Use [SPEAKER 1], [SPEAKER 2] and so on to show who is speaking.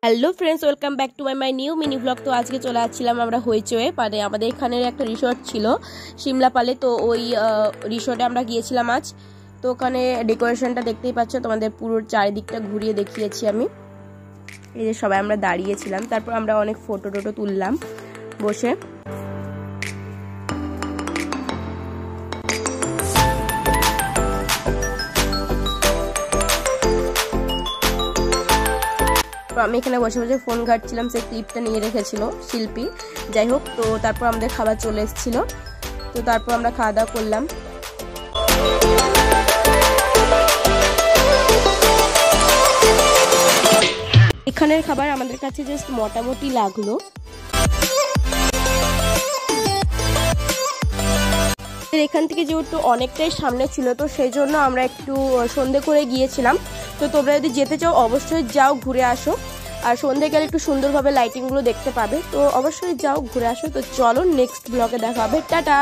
[SPEAKER 1] Hello friends, welcome back to my new mini blog. তো আজকে চলে আসছিলাম আমরা হইচয়ে, মানে আমাদের এখানের একটা রিসর্ট ছিল সিমলাপালে। তো ওই রিসর্টে আমরা গিয়েছিলাম আজ। তো ওখানে ডেকোরেশনটা দেখতেই পাচ্ছ, তোমাদের পুরো চারিদিকটা ঘুরিয়ে দেখিয়েছি আমি। এই যে সবাই আমরা দাঁড়িয়েছিলাম, তারপর আমরা অনেক ফটো টোটো তুললাম বসে। আমি এখানে বসে বসে ফোন ঘাটছিলাম, সেই ক্লিপটা নিয়ে রেখেছিল শিল্পী। যাই হোক, তো তারপর আমাদের খাবার চলে এসেছিল। তো তারপর আমরা খাওয়া দাওয়া করলাম। এখানের খাবার আমাদের কাছে জাস্ট মোটামুটি লাগলো। এখান থেকে যেহেতু অনেকটাই সামনে ছিল, তো সেই জন্য আমরা একটু সন্ধে করে গিয়েছিলাম। তো তোমরা যদি যেতে চাও অবশ্যই যাও, ঘুরে আসো। আর সন্ধে গেলে একটু সুন্দরভাবে লাইটিংগুলো দেখতে পাবে, তো অবশ্যই যাও, ঘুরে আসো। তো চলো, নেক্সট ব্লগে দেখা হবে। টাটা।